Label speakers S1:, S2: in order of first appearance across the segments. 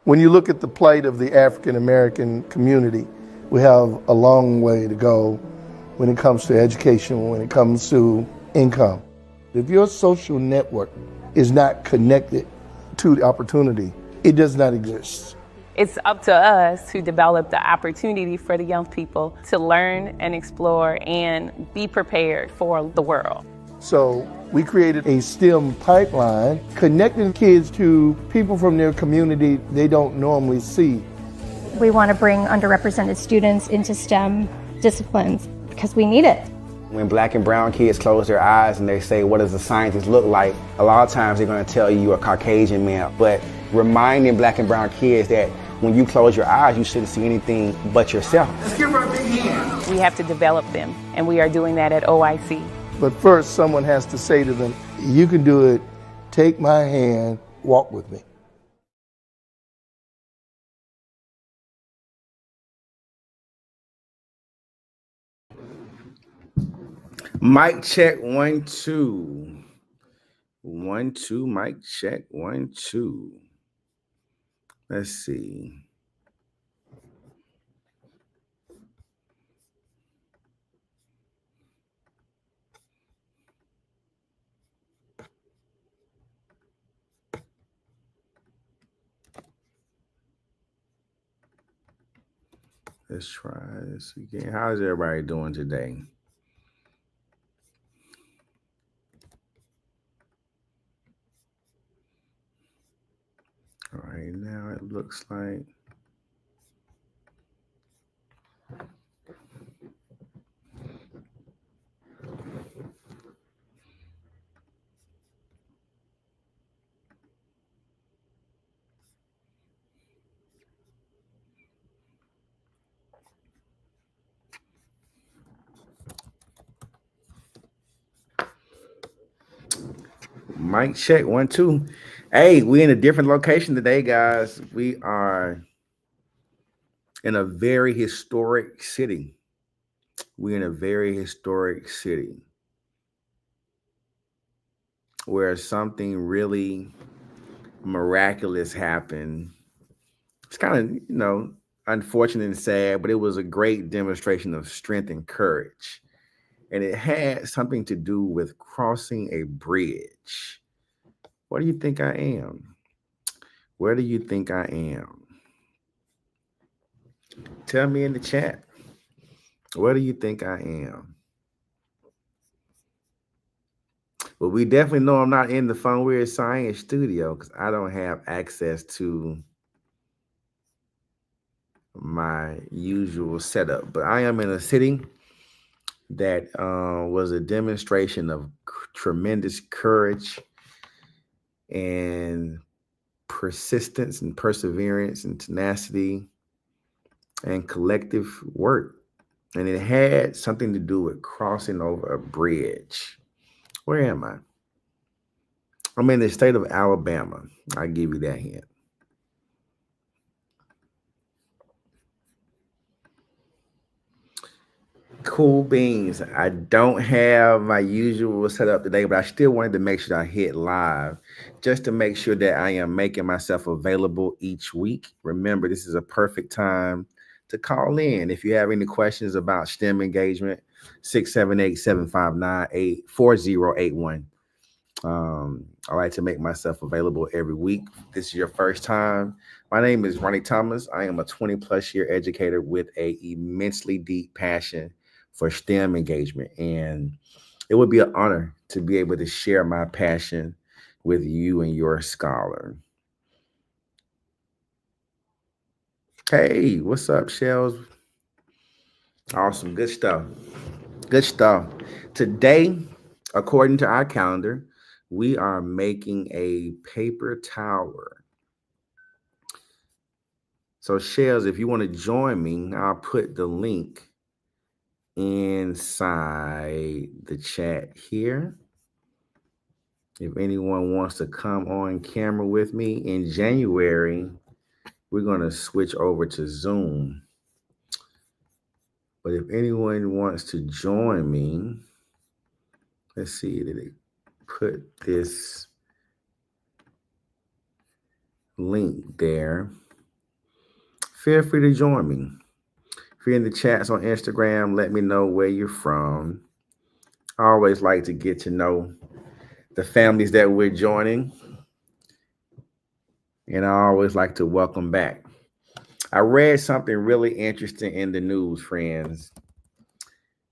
S1: When you look at the plight of the African American community, we have a long way to go when it comes to education, when it comes to income. If your social network is not connected to the opportunity, it does not exist.
S2: It's up to us to develop the opportunity for the young people to learn and explore and be prepared for the world.
S1: So we created a STEM pipeline connecting kids to people from their community they don't normally see.
S3: We want to bring underrepresented students into STEM disciplines because we need it.
S4: When black and brown kids close their eyes and they say, what does a scientist look like? A lot of times they're going to tell you you're a Caucasian man. But reminding black and brown kids that when you close your eyes, you shouldn't see anything but yourself.
S5: Let's give her a big hand.
S2: We have to develop them, and we are doing that at OIC.
S1: But first, someone has to say to them, you can do it, take my hand, walk with me.
S6: Mic check 1 2. 1 2. Mic check 1 2. Let's see. Let's try this again. How's everybody doing today? All right, now it looks like mic check 1 2. Hey, we in a different location today, guys. We are in a very historic city. We're in a very historic city where something really miraculous happened. It's kind of, unfortunate and sad, but it was a great demonstration of strength and courage. And it had something to do with crossing a bridge. What do you think I am? Where do you think I am? Tell me in the chat. Where do you think I am? Well, we definitely know I'm not in the Fun Weird Science studio because I don't have access to my usual setup. But I am in a city that was a demonstration of tremendous courage and persistence and perseverance and tenacity and collective work. And it had something to do with crossing over a bridge. Where am I? I'm in the state of Alabama. I'll give you that hint. Cool beans. I don't have my usual setup today, but I still wanted to make sure I hit live just to make sure that I am making myself available each week. Remember, this is a perfect time to call in. If you have any questions about STEM engagement, 678-759-4081. I like to make myself available every week. If this is your first time, my name is Ronnie Thomas. I am a 20-plus year educator with an immensely deep passion for STEM engagement. And it would be an honor to be able to share my passion with you and your scholar. Hey, what's up, Shells? Awesome. Good stuff. Good stuff. Today, according to our calendar, we are making a paper tower. So, Shells, if you want to join me, I'll put the link inside the chat here. If anyone wants to come on camera with me in January, we're going to switch over to Zoom. But if anyone wants to join me, let's see, did it put this link there? feel free to join me. If you're in the chats on Instagram, let me know where you're from. I always like to get to know the families that we're joining. And I always like to welcome back. I read something really interesting in the news, friends.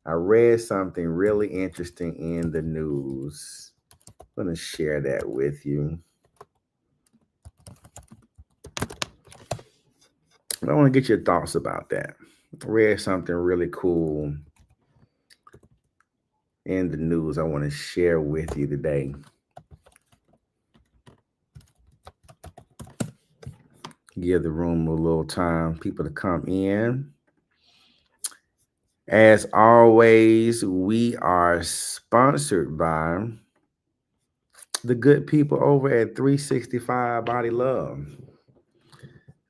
S6: I read something really interesting in the news. I'm going to share that with you. I want to get your thoughts about that. I read something really cool in the news I want to share with you today. Give the room a little time, people to come in. As always, we are sponsored by the good people over at 365 Body Love.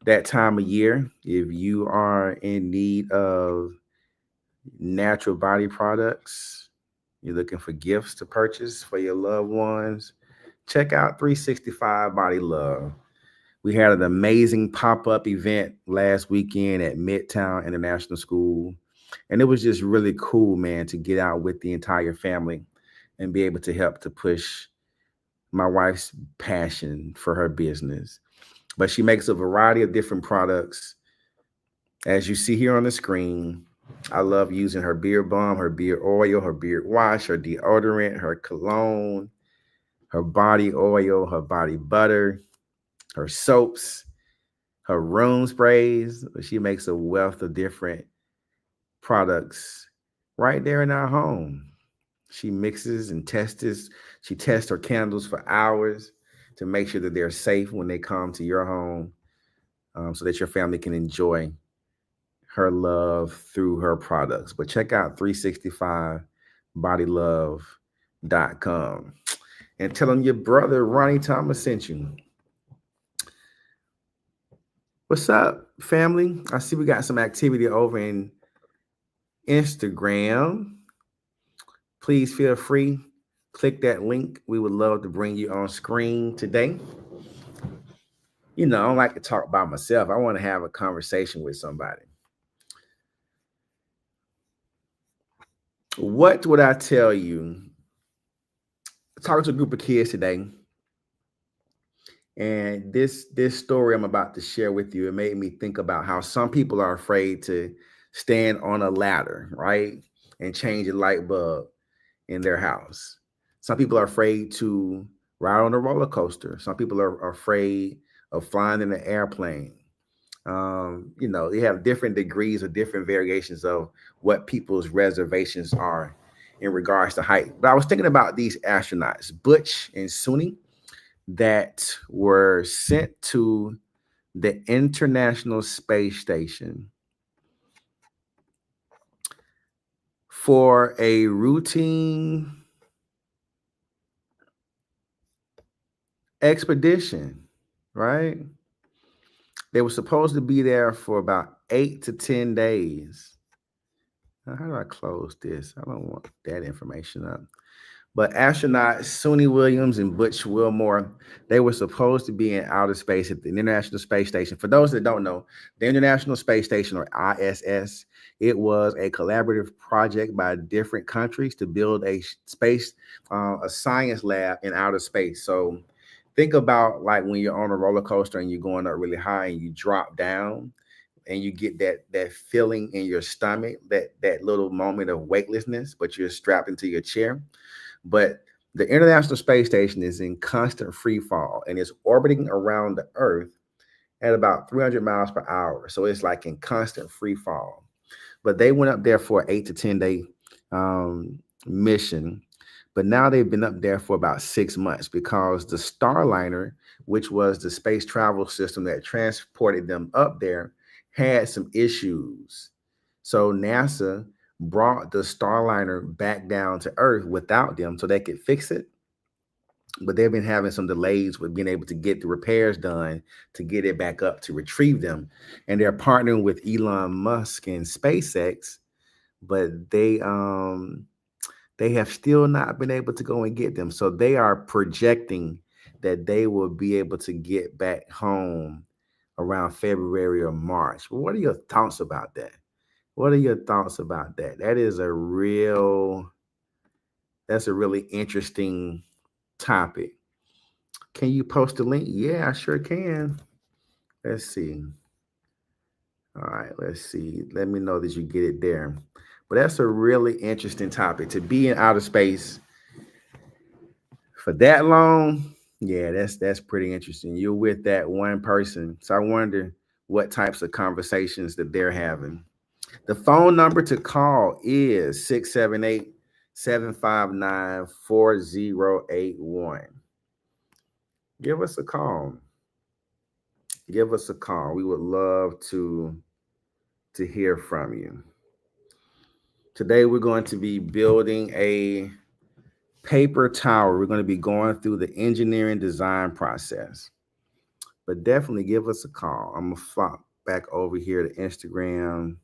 S6: That time of year, if you are in need of natural body products, you're looking for gifts to purchase for your loved ones, check out 365 Body Love. We had an amazing pop-up event last weekend at Midtown International School. And it was just really cool, man, to get out with the entire family and be able to help to push my wife's passion for her business. But she makes a variety of different products. As you see here on the screen, I love using her beard balm, her beard oil, her beard wash, her deodorant, her cologne, her body oil, her body butter, her soaps, her room sprays. She makes a wealth of different products right there in our home. She mixes and tests. She tests her candles for hours to make sure that they're safe when they come to your home, so that your family can enjoy her love through her products. But check out 365bodylove.com and tell them your brother Ronnie Thomas sent you. What's up, family? I see we got some activity over in Instagram. Please feel free, click that link. We would love to bring you on screen today. You know, I don't like to talk by myself. I want to have a conversation with somebody. What would I tell you? Talking to a group of kids today, and this story I'm about to share with you, it made me think about how some people are afraid to stand on a ladder, right, and change a light bulb in their house. Some people are afraid to ride on a roller coaster. Some people are afraid of flying in an airplane. You know, they have different degrees or different variations of what people's reservations are in regards to height. But I was thinking about these astronauts, Butch and Suni, that were sent to the International Space Station for a routine expedition, right? They were supposed to be there for about 8 to 10 days. Now, how do I close this? I don't want that information up. But astronauts Suni Williams and Butch Wilmore, they were supposed to be in outer space at the International Space Station. For those that don't know, the International Space Station, or ISS, it was a collaborative project by different countries to build a space, a science lab in outer space. So think about like when you're on a roller coaster and you're going up really high and you drop down and you get that feeling in your stomach, that little moment of weightlessness, but you're strapped into your chair. But the International Space Station is in constant free fall and it's orbiting around the Earth at about 300 miles per hour. So it's like in constant free fall. But they went up there for an 8 to 10 day mission. But now they've been up there for about 6 months because the Starliner, which was the space travel system that transported them up there, had some issues. So NASA brought the Starliner back down to Earth without them so they could fix it. But they've been having some delays with being able to get the repairs done to get it back up to retrieve them. And they're partnering with Elon Musk and SpaceX, but they have still not been able to go and get them. So they are projecting that they will be able to get back home around February or March. But what are your thoughts about that? What are your thoughts about that? That's a really interesting topic. Can you post a link? Yeah, I sure can. Let's see. All right, let's see. Let me know that you get it there. But that's a really interesting topic. To be in outer space for that long, yeah, that's pretty interesting. You're with that one person. So I wonder what types of conversations that they're having. The phone number to call is 678-759-4081. Give us a call. Give us a call. We would love to hear from you. Today, we're going to be building a paper tower. We're going to be going through the engineering design process. But definitely give us a call. I'm going to flop back over here to Instagram.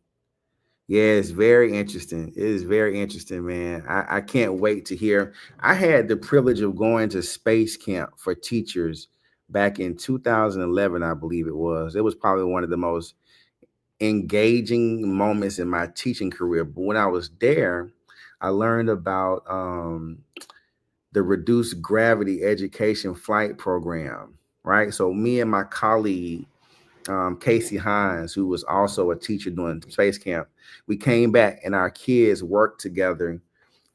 S6: Yeah, it's very interesting. It is very interesting, man. I can't wait to hear. I had the privilege of going to space camp for teachers back in 2011, I believe it was. It was probably one of the most engaging moments in my teaching career. But when I was there, I learned about the reduced gravity education flight program, right? So me and my colleague, Casey Hines, who was also a teacher during space camp, we came back and our kids worked together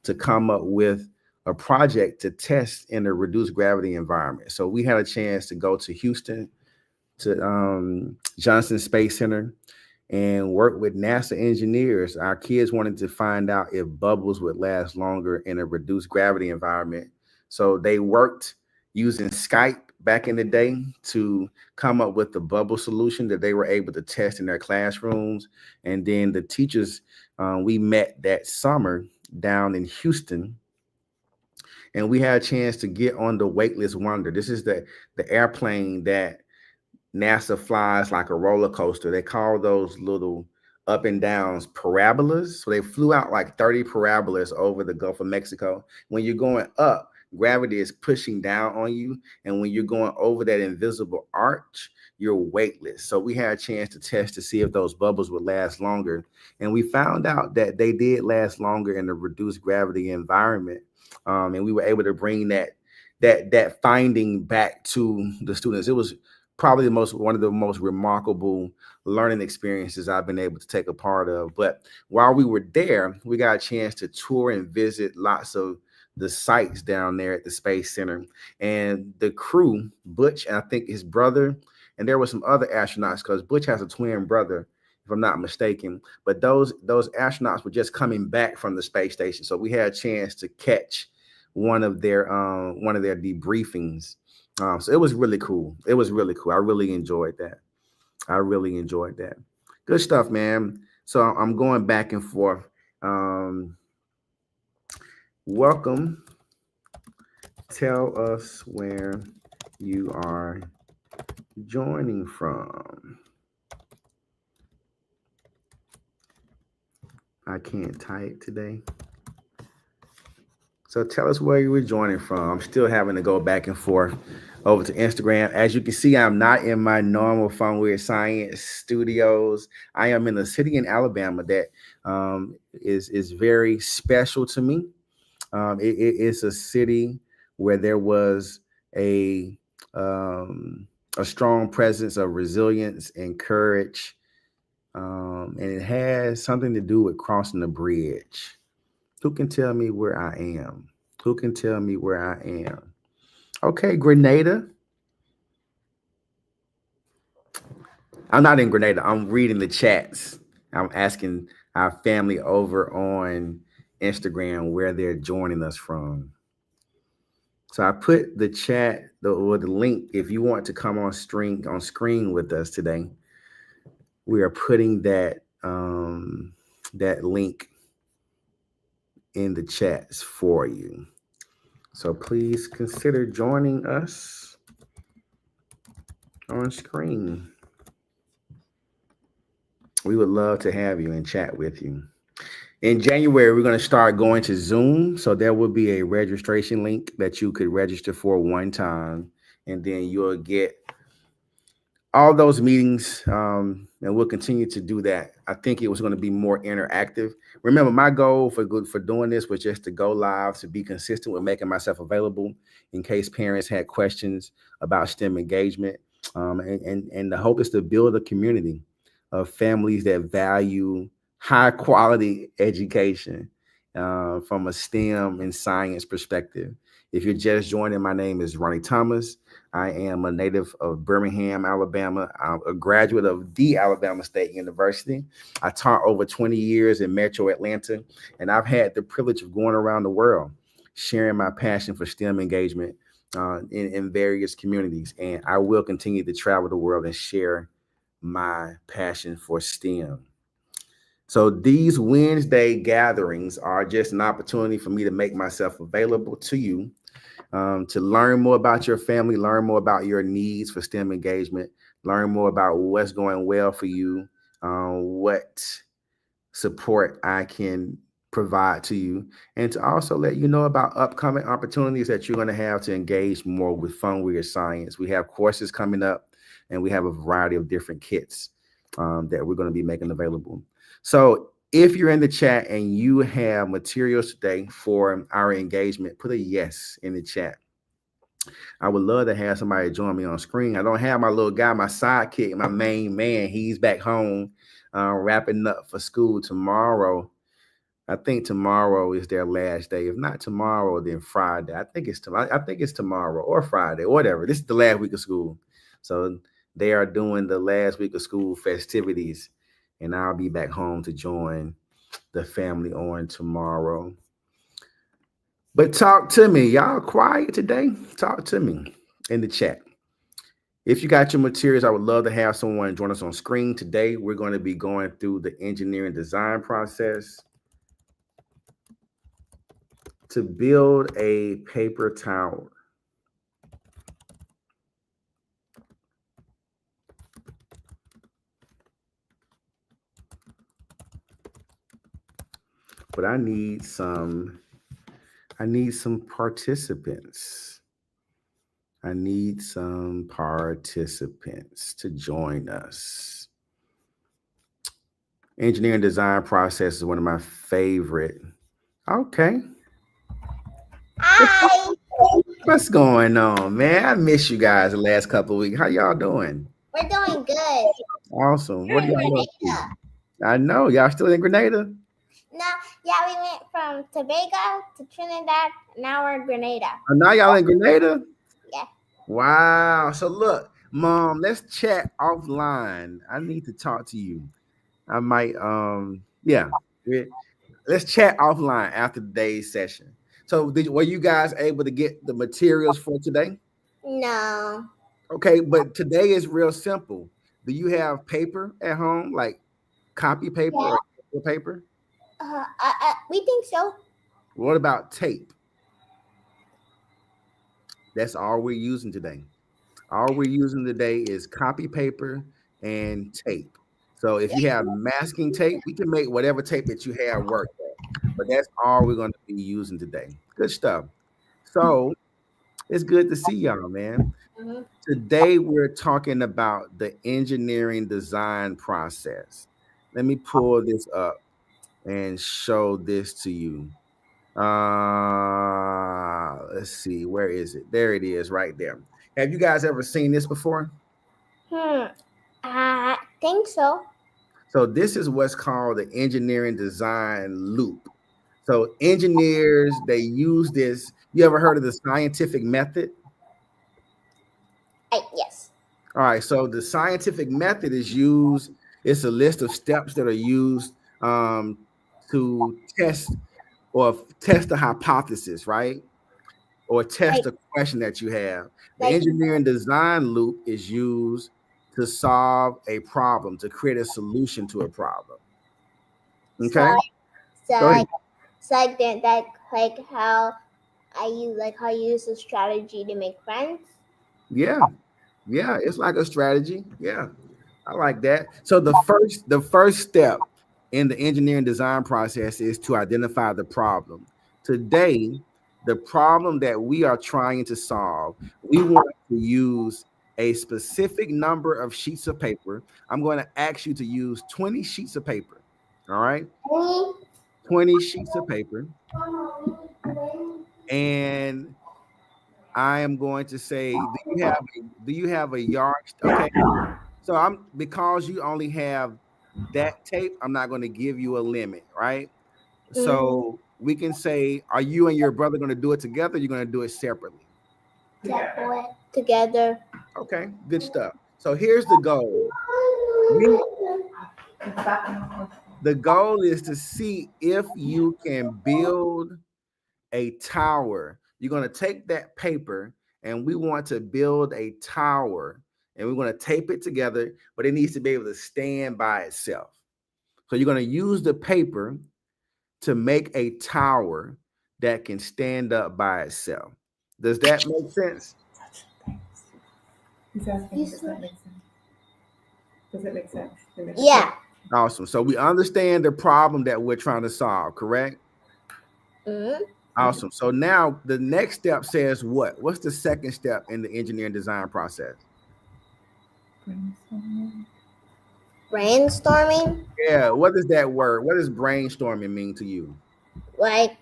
S6: to come up with a project to test in a reduced gravity environment. So we had a chance to go to Houston, to Johnson Space Center, and work with NASA engineers. Our kids wanted to find out if bubbles would last longer in a reduced gravity environment. So they worked using Skype back in the day to come up with the bubble solution that they were able to test in their classrooms. And then the teachers, we met that summer down in Houston, and we had a chance to get on the Weightless Wonder. This is the airplane that NASA flies like a roller coaster. They call those little up and downs parabolas. So they flew out like 30 parabolas over the Gulf of Mexico. When you're going up, gravity is pushing down on you. And when you're going over that invisible arch, you're weightless. So we had a chance to test to see if those bubbles would last longer. And we found out that they did last longer in a reduced gravity environment. And we were able to bring that finding back to the students. It was probably one of the most remarkable learning experiences I've been able to take a part of. But while we were there, we got a chance to tour and visit lots of the sites down there at the Space Center. And the crew, Butch, and I think his brother, and there were some other astronauts, because Butch has a twin brother, if I'm not mistaken. But those astronauts were just coming back from the space station. So we had a chance to catch one of their debriefings. So it was really cool. It was really cool. I really enjoyed that. Good stuff, man. So I'm going back and forth. Welcome. Tell us where you are joining from. I can't type today. So tell us where you were joining from. I'm still having to go back and forth over to Instagram. As you can see, I'm not in my normal Fun Weird Science studios. I am in a city in Alabama that is very special to me. It is a city where there was a strong presence of resilience and courage, and it has something to do with crossing the bridge. Who can tell me where I am? Who can tell me where I am? Okay, Grenada. I'm not in Grenada. I'm reading the chats. I'm asking our family over on Instagram where they're joining us from. So I put the chat or the link if you want to come on screen with us today. We are putting that link in the chats for you. So please consider joining us on screen. We would love to have you and chat with you. In January, we're going to start going to Zoom. So there will be a registration link that you could register for one time, and then you'll get all those meetings, and we'll continue to do that. I think it was going to be more interactive. Remember, my goal for doing this was just to go live, to be consistent with making myself available in case parents had questions about STEM engagement. And the hope is to build a community of families that value high quality education from a STEM and science perspective. If you're just joining, my name is Ronnie Thomas. I am a native of Birmingham, Alabama. I'm a graduate of the Alabama State University. I taught over 20 years in Metro Atlanta, and I've had the privilege of going around the world sharing my passion for STEM engagement in various communities. And I will continue to travel the world and share my passion for STEM. So these Wednesday gatherings are just an opportunity for me to make myself available to you, to learn more about your family, learn more about your needs for STEM engagement, learn more about what's going well for you, what support I can provide to you, and to also let you know about upcoming opportunities that you're going to have to engage more with Fun Weird Science. We have courses coming up, and we have a variety of different kits that we're going to be making available. So if you're in the chat and you have materials today for our engagement, put a yes in the chat. I would love to have somebody join me on screen. I don't have my little guy, my sidekick, my main man. He's back home wrapping up for school tomorrow. I think tomorrow is their last day. If not tomorrow, then Friday. I think it's tomorrow or Friday, or whatever. This is the last week of school. So they are doing the last week of school festivities, and I'll be back home to join the family on tomorrow. But talk to me. Y'all quiet today? Talk to me in the chat. If you got your materials, I would love to have someone join us on screen. Today, we're going to be going through the engineering design process to build a paper tower. But I need some participants. I need some participants to join us. Engineering design process is one of my favorite. Okay.
S5: Hi.
S6: What's going on, man? I miss you guys the last couple of weeks. How y'all doing?
S5: We're doing good.
S6: Awesome. What do y'all up to?
S5: Grenada.
S6: I know y'all still in Grenada.
S5: No, yeah, we went from Tobago to Trinidad. Now we're in Grenada.
S6: Oh, now y'all in Grenada?
S5: Yeah.
S6: Wow. So look, Mom, let's chat offline. I need to talk to you. I might, let's chat offline after today's session. So were you guys able to get the materials for today?
S5: No.
S6: Okay, but today is real simple. Do you have paper at home, like copy paper or paper?
S5: We think so.
S6: What about tape? That's all we're using today. All we're using today is copy paper and tape. So if you have masking tape, we can make whatever tape that you have work. But that's all we're going to be using today. Good stuff. So it's good to see y'all, man. Mm-hmm. Today we're talking about the engineering design process. Let me pull this up and show this to you. Let's see, where is it? There it is, right there. Have you guys ever seen this before?
S5: I think so.
S6: So this is what's called the engineering design loop. So engineers, they use this. You ever heard of the scientific method?
S5: Yes.
S6: All right. So the scientific method is used. It's a list of steps that are used to test the hypothesis, right? Or test the question that you have. The engineering design loop is used to solve a problem, to create a solution to a problem. Okay.
S5: So how I use a strategy to make friends.
S6: Yeah, it's like a strategy. Yeah, I like that. So the first step in the engineering design process is to identify the problem. Today, the problem that we are trying to solve, we want to use a specific number of sheets of paper. I'm going to ask you to use 20 sheets of paper. All right, 20 sheets of paper. And I am going to say, do you have a yardstick? Okay. So because you only have that tape, I'm not going to give you a limit, right? So we can say, are you and your brother going to do it together? Or you're going to do it separately?
S5: Together.
S6: Okay, good stuff. So here's the goal. The goal is to see if you can build a tower. You're going to take that paper and we want to build a tower, and we're going to tape it together, but it needs to be able to stand by itself. So you're going to use the paper to make a tower that can stand up by itself. Does that make sense?
S7: He's asking, does that make sense? Does it make sense?
S5: Yeah.
S6: Awesome. So we understand the problem that we're trying to solve, correct? Awesome. So now the next step says what? What's the second step in the engineering design process?
S5: Brainstorming?
S6: Yeah. What is that word? What does brainstorming mean to you?
S5: Like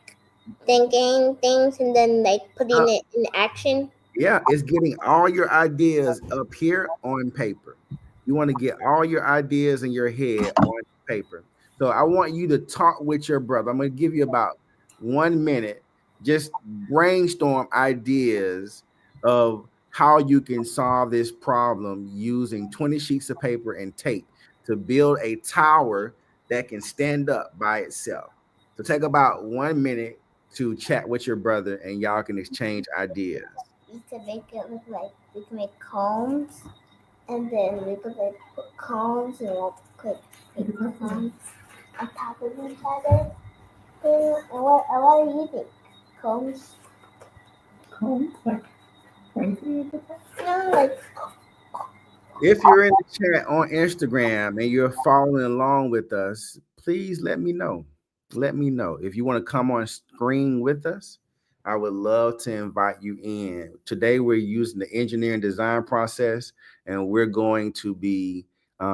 S5: thinking things and then like putting it in action?
S6: Yeah, it's getting all your ideas up here on paper. You want to get all your ideas in your head on paper. So I want you to talk with your brother. I'm going to give you about 1 minute. Just brainstorm ideas of how you can solve this problem using 20 sheets of paper and tape to build a tower that can stand up by itself. So take about 1 minute to chat with your brother and y'all can exchange ideas.
S5: We could make it look like we can make cones, and then we could like put cones and we'll put cones on top of each other. What do you think? Cones?
S7: Cones? Like pointy?
S5: No, like.
S6: If you're in the chat on Instagram and you're following along with us, please let me know. Let me know. If you want to come on screen with us, I would love to invite you in. Today, we're using the engineering design process, and we're going to be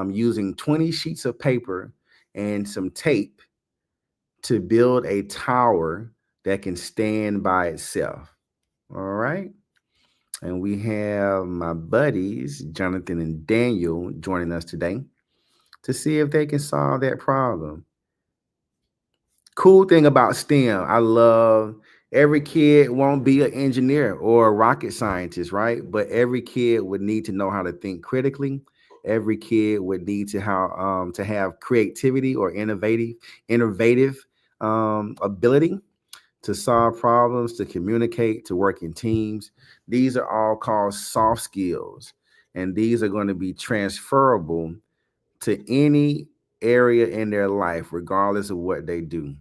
S6: using 20 sheets of paper and some tape to build a tower that can stand by itself. All right. And we have my buddies, Jonathan and Daniel, joining us today to see if they can solve that problem. Cool thing about STEM, I love every kid won't be an engineer or a rocket scientist, right? But every kid would need to know how to think critically. Every kid would need to have creativity or innovative ability to solve problems, to communicate, to work in teams. These are all called soft skills, and these are going to be transferable to any area in their life, regardless of what they do.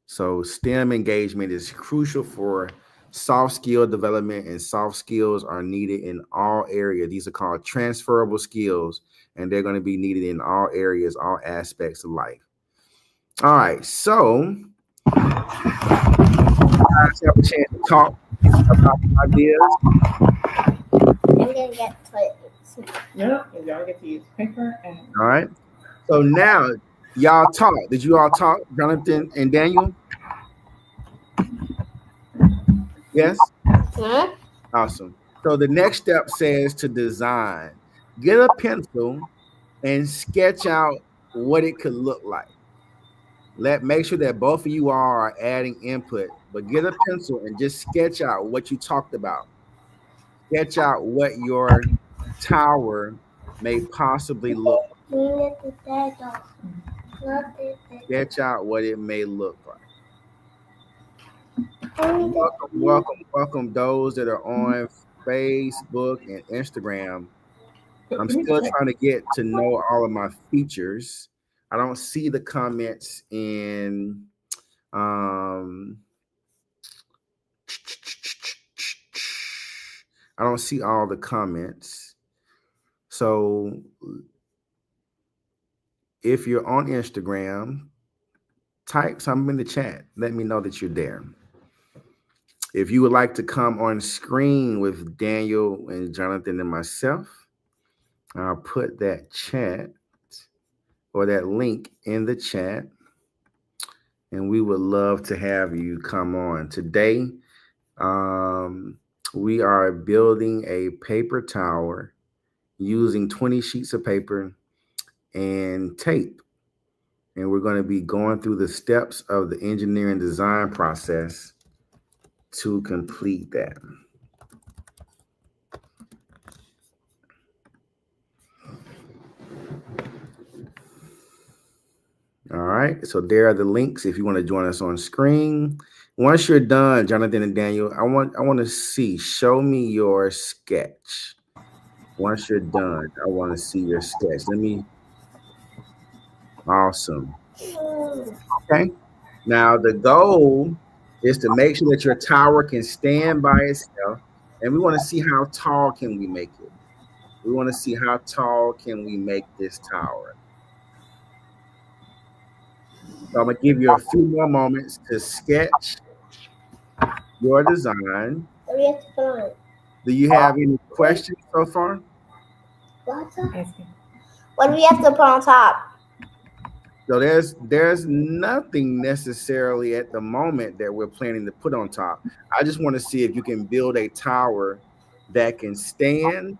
S6: So STEM engagement is crucial for soft skill development, and soft skills are needed in all areas. These are called transferable skills, and they're going to be needed in all areas, all aspects of life. All right, so guys have a chance to talk about ideas.
S5: I'm gonna get toilet.
S7: Yeah, y'all get to use paper and.
S6: All right. So now y'all talk. Did you all talk, Jonathan and Daniel? Yes.
S5: Huh?
S6: Awesome. So the next step says to design. Get a pencil and sketch out what it could look like. Make sure that both of you are adding input, but get a pencil and just sketch out what you talked about. Sketch out what your tower may possibly look like. Sketch out what it may look like. Welcome those that are on Facebook and Instagram. I'm still trying to get to know all of my features. I don't see the comments in I don't see all the comments. So if you're on Instagram, type something in the chat. Let me know that you're there. If you would like to come on screen with Daniel and Jonathan and myself, I'll put that chat or that link in the chat, and we would love to have you come on. Today, we are building a paper tower using 20 sheets of paper and tape. And we're going to be going through the steps of the engineering design process to complete that. All right, so there are the links if you want to join us on screen. Once you're done, Jonathan and Daniel, I want to see, show me your sketch. Once you're done, I want to see your sketch. Awesome. Okay. Now the goal is to make sure that your tower can stand by itself, and we want to see how tall can we make it. We want to see how tall can we make this tower. So I'm gonna give you a few more moments to sketch your design. Do you have any questions so far?
S5: What do we have to put on top?
S6: So there's nothing necessarily at the moment that we're planning to put on top. I just want to see if you can build a tower that can stand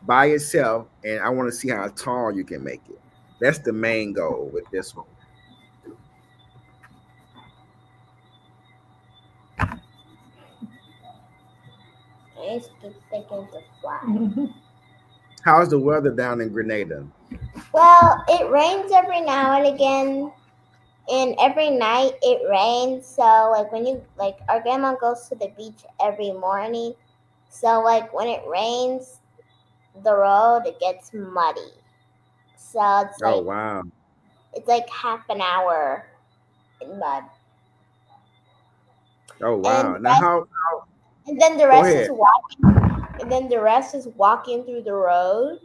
S6: by itself, and I want to see how tall you can make it. That's the main goal with this one.
S5: It's thinking to fly.
S6: How's the weather down in Grenada?
S5: Well, it rains every now and again, and every night it rains. So like when our grandma goes to the beach every morning. So like when it rains, the road it gets muddy. So it's like,
S6: oh wow,
S5: it's like half an hour in mud.
S6: Oh wow.
S5: And
S6: Now
S5: and then the rest is walking. And then the rest is walking through the road,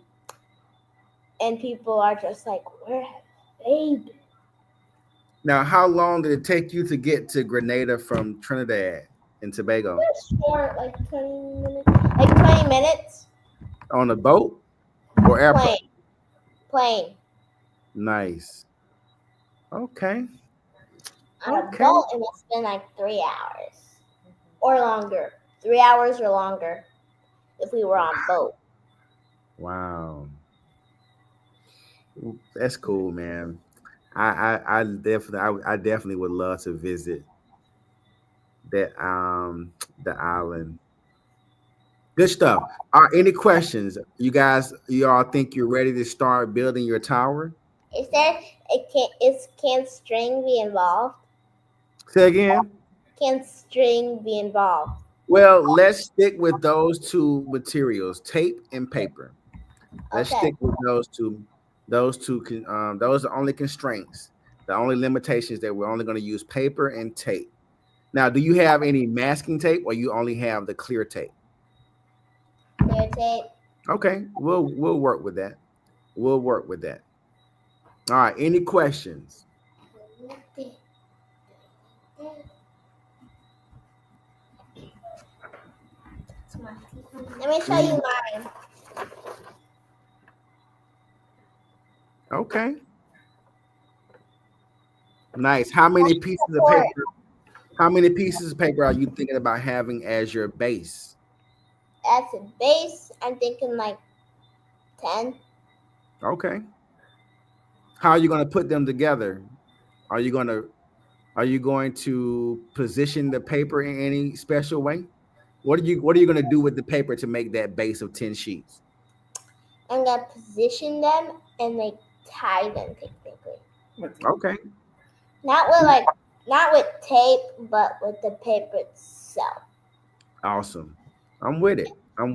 S5: and people are just like, "Where have they been?"
S6: Now, how long did it take you to get to Grenada from Trinidad and Tobago?
S5: Short, like 20 minutes. Like 20 minutes.
S6: On a boat or airplane?
S5: Plane.
S6: Nice. Okay.
S5: On a boat, it must have been like 3 hours or longer. 3 hours or longer if we were on boat.
S6: Wow. That's cool, man. I definitely would love to visit that the island. Good stuff. Any questions? You all think you're ready to start building your tower?
S5: Can string be involved?
S6: Say again?
S5: Can string be involved?
S6: Well, let's stick with those two materials, tape and paper. Let's stick with those two. Those are the only constraints, the only limitations that we're only going to use paper and tape. Now, do you have any masking tape, or you only have the clear tape?
S5: Clear tape.
S6: Okay, we'll work with that. We'll work with that. All right. Any questions?
S5: Let me show you mine.
S6: Okay. Nice. How many pieces of paper? How many pieces of paper are you thinking about having as your base?
S5: As a base, I'm thinking like 10.
S6: Okay. How are you going to put them together? Are you going to position the paper in any special way? What are you going to do with the paper to make that base of 10 sheets?
S5: I'm going to position them and like tie them technically.
S6: Okay.
S5: Not with tape, but with the paper itself.
S6: Awesome. I'm with it.
S5: You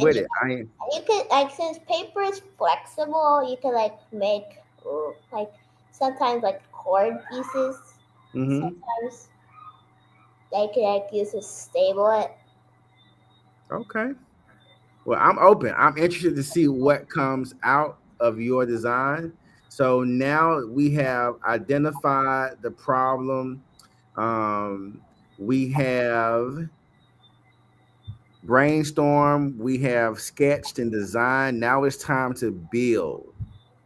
S5: could since paper is flexible, you could make sometimes cord pieces.
S6: Mm-hmm.
S5: Sometimes they could use to stable it.
S6: Okay. Well, I'm open. I'm interested to see what comes out of your design. So now we have identified the problem. we have brainstorm, we have sketched and designed. Now it's time to build.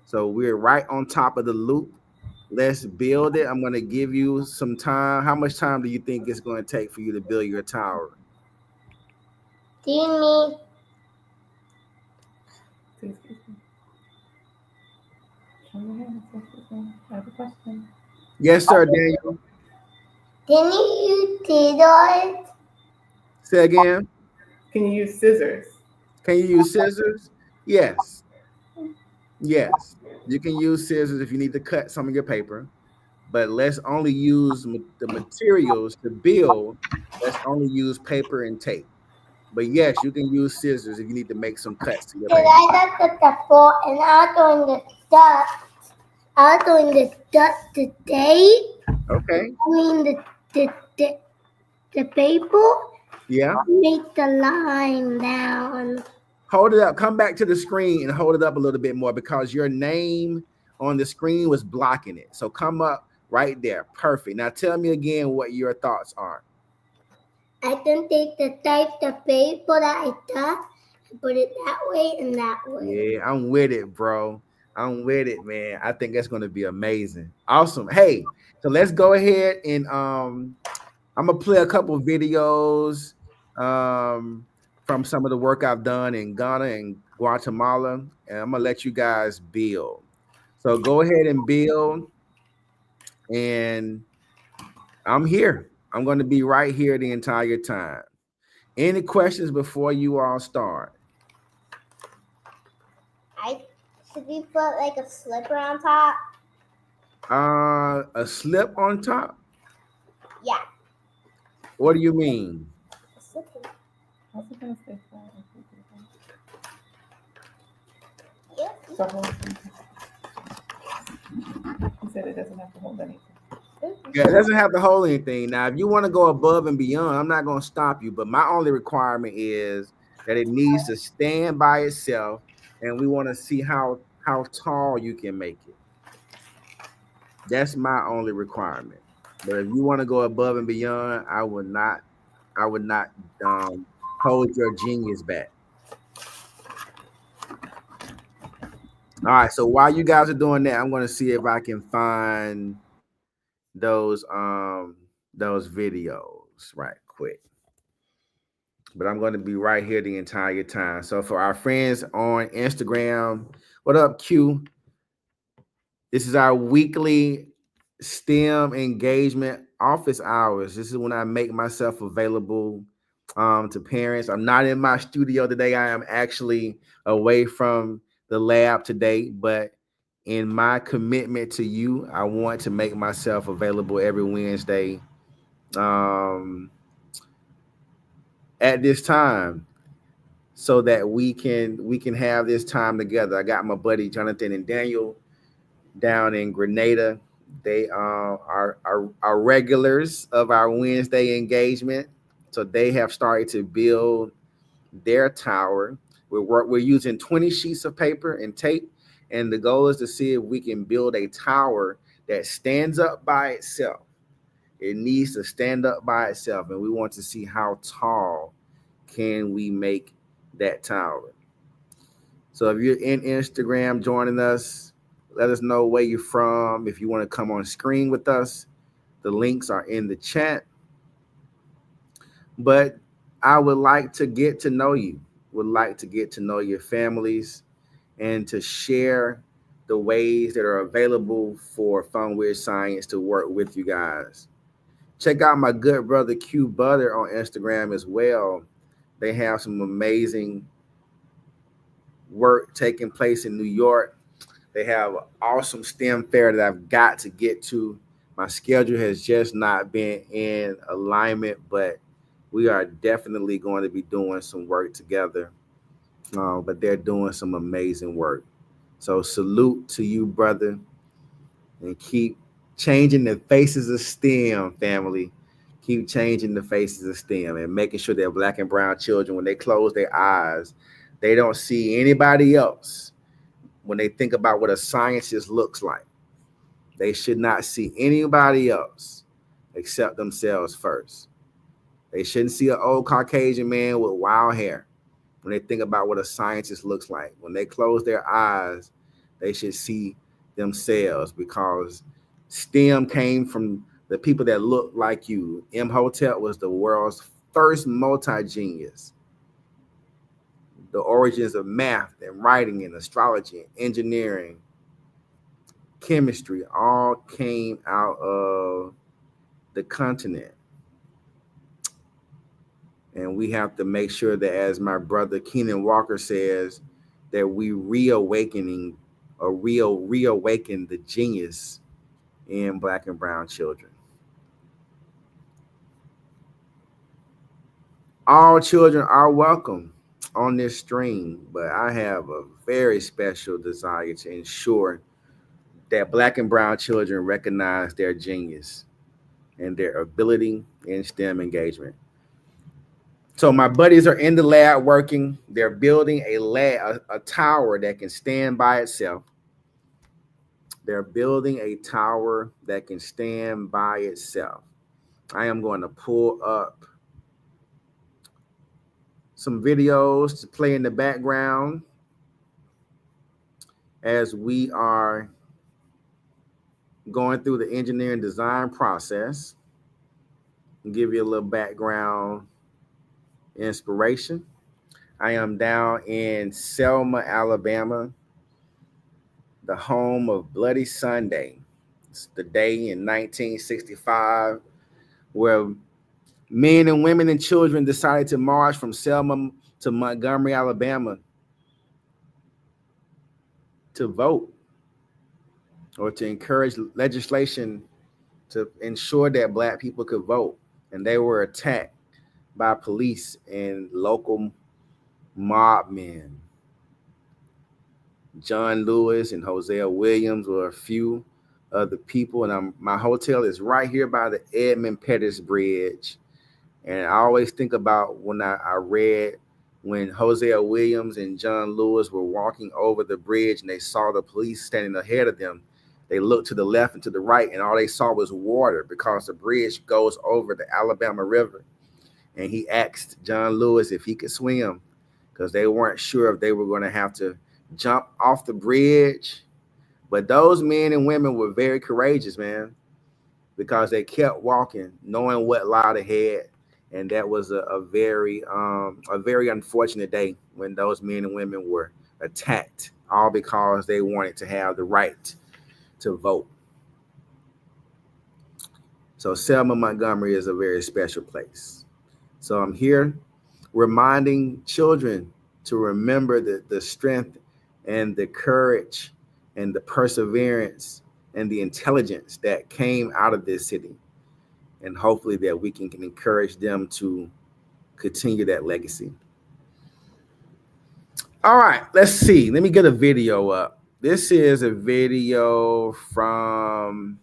S6: So we're right on top of the loop. Let's build it. I'm going to give you some time. How much time do you think it's going to take for you to build your tower?
S5: Do you mean
S7: Excuse me. Show your hand. Excuse me. I have a question.
S6: Yes, sir, Daniel.
S5: didn't you use scissors?
S6: Say again.
S7: Can you use scissors?
S6: Can you use scissors? Yes. Yes. You can use scissors if you need to cut some of your paper, but let's only use the materials to build. Let's only use paper and tape. But yes, you can use scissors if you need to make some cuts to your
S5: Because
S6: paper.
S5: I got the ball and I was doing the dust. I was doing the dust today.
S6: Okay.
S5: I mean the paper.
S6: Yeah.
S5: Make the line down.
S6: Hold it up. Come back to the screen and hold it up a little bit more because your name on the screen was blocking it. So come up right there. Perfect. Now tell me again what your thoughts are.
S5: I can take the paper that I got and put it that way and that way.
S6: Yeah, I'm with it, bro. I'm with it, man. I think that's going to be amazing. Awesome. Hey, so let's go ahead and I'm gonna play a couple videos from some of the work I've done in Ghana and Guatemala, and I'm gonna let you guys build. So go ahead and build, and I'm here. I'm going to be right here the entire time. Any questions before you all start?
S5: Should we put like a slipper on top?
S6: A slip on top?
S5: Yeah.
S6: What do you mean?
S5: A slipper.
S7: How's it gonna stay flat?
S5: Yeah.
S7: So hold it. He said it doesn't have to hold anything.
S6: Yeah, it doesn't have to hold anything. Now, if you want to go above and beyond, I'm not going to stop you. But my only requirement is that it needs to stand by itself, and we want to see how tall you can make it. That's my only requirement. But if you want to go above and beyond, I would not hold your genius back. All right. So while you guys are doing that, I'm going to see if I can find those videos right quick. But I'm going to be right here the entire time. So for our friends on Instagram, what up, Q? This is our weekly STEM engagement office hours. This is when I make myself available to parents. I'm not in my studio today. I am actually away from the lab today, but in my commitment to you, I want to make myself available every Wednesday at this time so that we can have this time together. I got my buddy Jonathan and Daniel down in Grenada. They are regulars of our Wednesday engagement. So they have started to build their tower. We're using 20 sheets of paper and tape. And the goal is to see if we can build a tower that stands up by itself. It needs to stand up by itself. And we want to see how tall can we make that tower. So if you're in Instagram joining us, let us know where you're from. If you want to come on screen with us, the links are in the chat. But I would like to get to know you, would like to get to know your families, and to share the ways that are available for Fun Weird Science to work with you guys. Check out my good brother Q Butter on Instagram as well. They have some amazing work taking place in New York. They have an awesome STEM fair that I've got to get to. My schedule has just not been in alignment, but we are definitely going to be doing some work together. But they're doing some amazing work. So salute to you, brother, and keep changing the faces of STEM, family. Keep changing the faces of STEM and making sure that Black and brown children, when they close their eyes, they don't see anybody else. When they think about what a scientist looks like, they should not see anybody else except themselves first. They shouldn't see an old Caucasian man with wild hair when they think about what a scientist looks like. When they close their eyes, they should see themselves, because STEM came from the people that look like you. Imhotep was the world's first multi-genius. The origins of math and writing and astrology and engineering, chemistry, all came out of the continent. And we have to make sure that, as my brother Keenan Walker says, that we reawaken the genius in Black and brown children. All children are welcome on this stream, but I have a very special desire to ensure that Black and brown children recognize their genius and their ability in STEM engagement. So my buddies are in the lab working. They're building a tower that can stand by itself. They're building a tower that can stand by itself. I am going to pull up some videos to play in the background as we are going through the engineering design process, and give you a little background inspiration. I am down in Selma, Alabama, the home of Bloody Sunday. It's the day in 1965 where men and women and children decided to march from Selma to Montgomery, Alabama to vote, or to encourage legislation to ensure that Black people could vote. And they were attacked by police and local mob men. John Lewis and Hosea Williams were a few of the people. And my hotel is right here by the Edmund Pettus Bridge. And I always think about when I read when Hosea Williams and John Lewis were walking over the bridge and they saw the police standing ahead of them. They looked to the left and to the right, and all they saw was water, because the bridge goes over the Alabama River. And he asked John Lewis if he could swim, because they weren't sure if they were going to have to jump off the bridge. But those men and women were very courageous, man, because they kept walking, knowing what lied ahead. And that was a very unfortunate day when those men and women were attacked, all because they wanted to have the right to vote. So Selma, Montgomery is a very special place. So I'm here reminding children to remember the strength and the courage and the perseverance and the intelligence that came out of this city. And hopefully that we can encourage them to continue that legacy. All right, let's see. Let me get a video up. This is a video from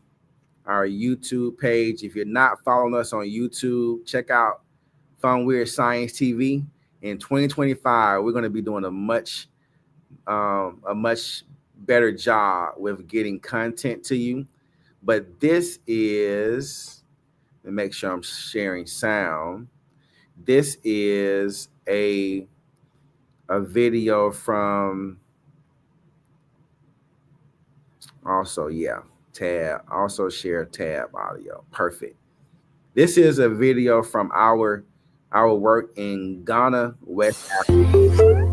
S6: our YouTube page. If you're not following us on YouTube, check out Fun Weird Science TV. In 2025, we're going to be doing a much better job with getting content to you. But this is, let me make sure I'm sharing sound. This is a video from also, tab, also share tab audio. Perfect. This is a video from our work in Ghana, West Africa.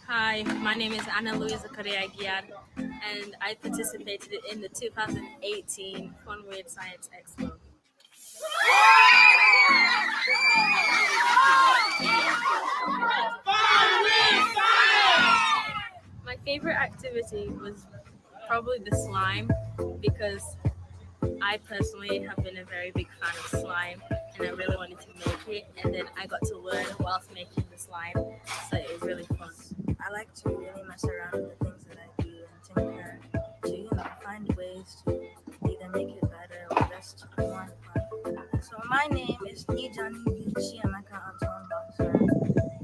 S8: Hi, my name is Ana Luisa Correa Guiar, and I participated in the 2018 Fun Weird Science Expo. My favorite activity was probably the slime, because I personally have been a very big fan of slime, and I really wanted to make it, and then I got to learn whilst making the slime, so it was really fun.
S9: I like to really mess around with the things that I do and tinker to, find ways to either make it better or just more fun. So my name is Nijani Chiamaka Anton Boxer,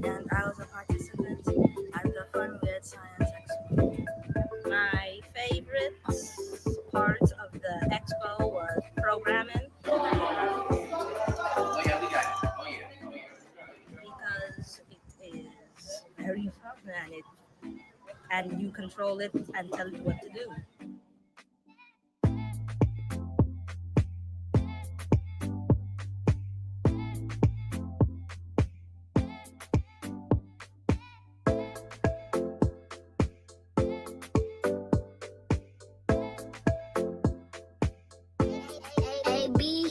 S9: and I was a participant at the Fun Weird Science Expo.
S8: My favorite part of the expo was programming.
S9: it, and you control it and tell it what to do.
S5: AB.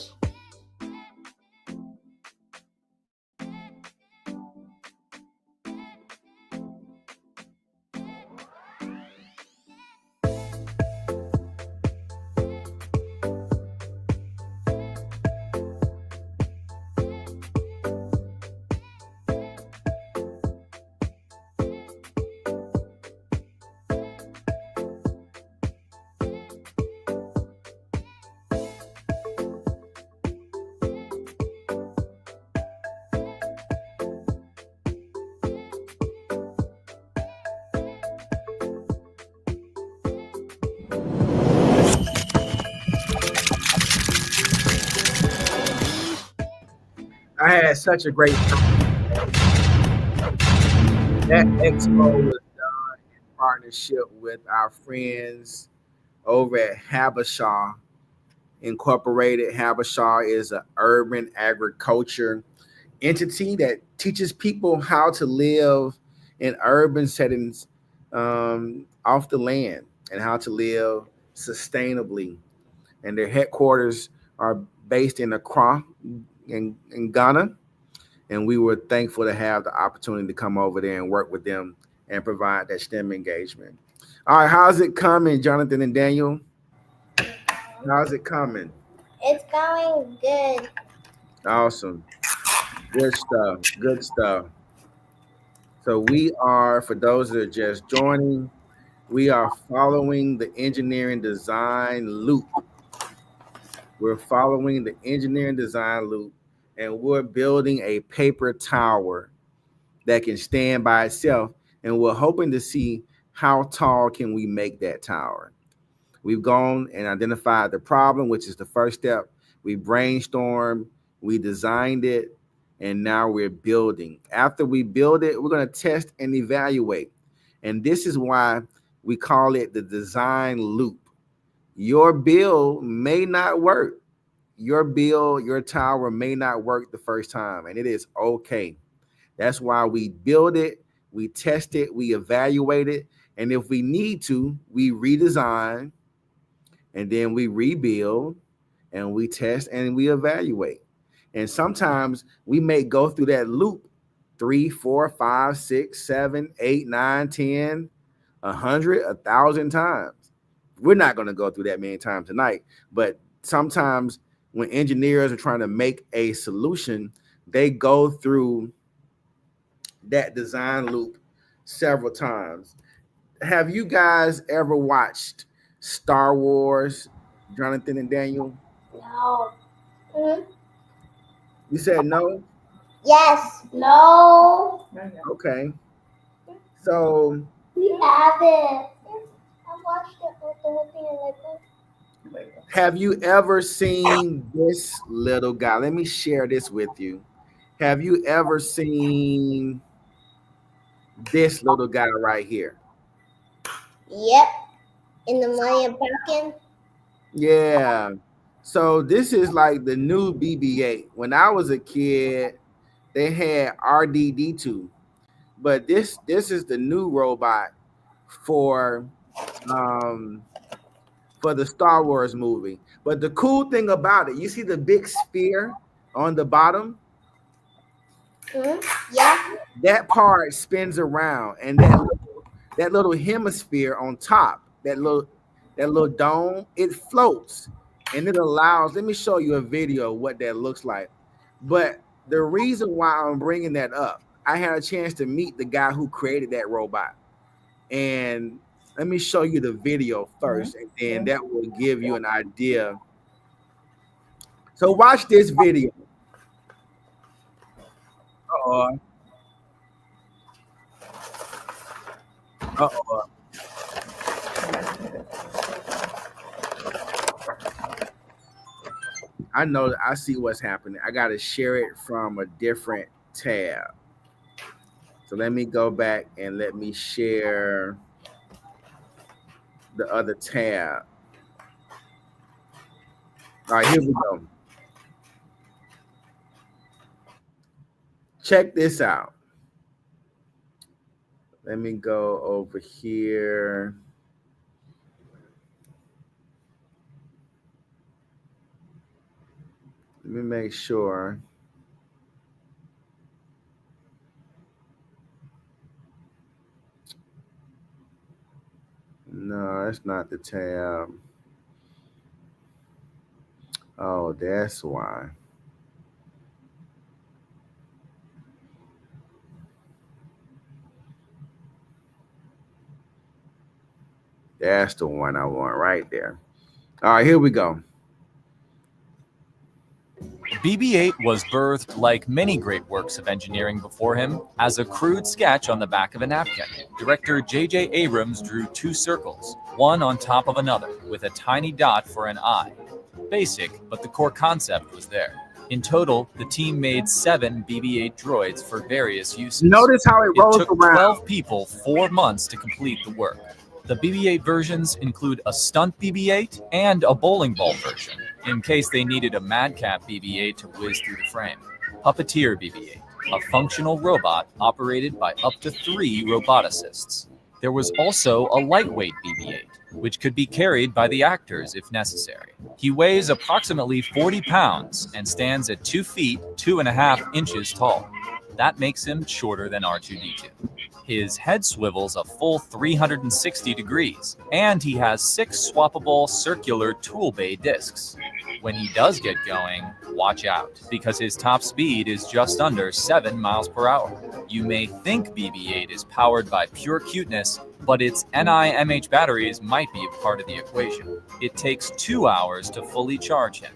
S6: I had such a great time. That expo was done in partnership with our friends over at Habashaw Incorporated. Habashaw is an urban agriculture entity that teaches people how to live in urban settings off the land and how to live sustainably. And their headquarters are based in Accra in Ghana. And we were thankful to have the opportunity to come over there and work with them and provide that STEM engagement. All right, how's it coming, Jonathan and Daniel? How's it coming?
S5: It's going good.
S6: Awesome. Good stuff. Good stuff. So we are, for those that are just joining, we are following the engineering design loop. We're following the engineering design loop, and we're building a paper tower that can stand by itself. And we're hoping to see how tall can we make that tower. We've gone and identified the problem, which is the first step. We brainstormed, we designed it, and now we're building. After we build it, we're going to test and evaluate. And this is why we call it the design loop. Your build may not work. Your tower may not work the first time, and it is okay. That's why we build it, we test it, we evaluate it, and if we need to, we redesign, and then we rebuild, and we test and we evaluate. And sometimes we may go through that loop 3, 4, 5, 6, 7, 8, 9, 10, 100, 1,000 times. We're not going to go through that many times tonight, but sometimes when engineers are trying to make a solution, they go through that design loop several times. Have you guys ever watched Star Wars, Jonathan and Daniel?
S5: No. Mm-hmm.
S6: You said no?
S5: Yes. No.
S6: Okay. So
S5: We have it. I watched it with the whole thing and like
S6: have you ever seen this little guy? Let me share this with you. Have you ever seen this little guy right here?
S5: Yep. In the Millennium Falcon.
S6: Yeah. So this is like the new BB-8. When I was a kid, they had RDD2, but this is the new robot for the Star Wars movie. But the cool thing about it, you see the big sphere on the bottom?
S5: Mm-hmm. Yeah.
S6: That part spins around, and that little hemisphere on top, that little dome, it floats, and it allows. Let me show you a video of what that looks like. But the reason why I'm bringing that up, I had a chance to meet the guy who created that robot, and let me show you the video first, and then that will give you an idea. So watch this video. Uh-oh. Uh-oh. I know, I see what's happening. I got to share it from a different tab. So let me go back and let me share the other tab. All right, here we go. Check this out. Let me go over here. Let me make sure. No, that's not the tab. Oh, that's why. That's the one I want right there. All right, here we go.
S10: BB-8 was birthed, like many great works of engineering before him, as a crude sketch on the back of a napkin. Director J.J. Abrams drew two circles, one on top of another, with a tiny dot for an eye. Basic, but the core concept was there. In total, the team made 7 BB-8 droids for various uses.
S6: Notice how it rolls
S10: took
S6: around.
S10: 12 people 4 months to complete the work. The BB-8 versions include a stunt BB-8 and a bowling ball version, in case they needed a madcap BB-8 to whiz through the frame. Puppeteer BB-8, a functional robot operated by up to 3 roboticists. There was also a lightweight BB-8, which could be carried by the actors if necessary. He weighs approximately 40 pounds and stands at 2 feet 2.5 inches tall. That makes him shorter than R2-D2. His head swivels a full 360 degrees, and he has 6 swappable circular tool bay discs. When he does get going, watch out, because his top speed is just under 7 miles per hour. You may think BB-8 is powered by pure cuteness, but its NiMH batteries might be a part of the equation. It takes 2 hours to fully charge him.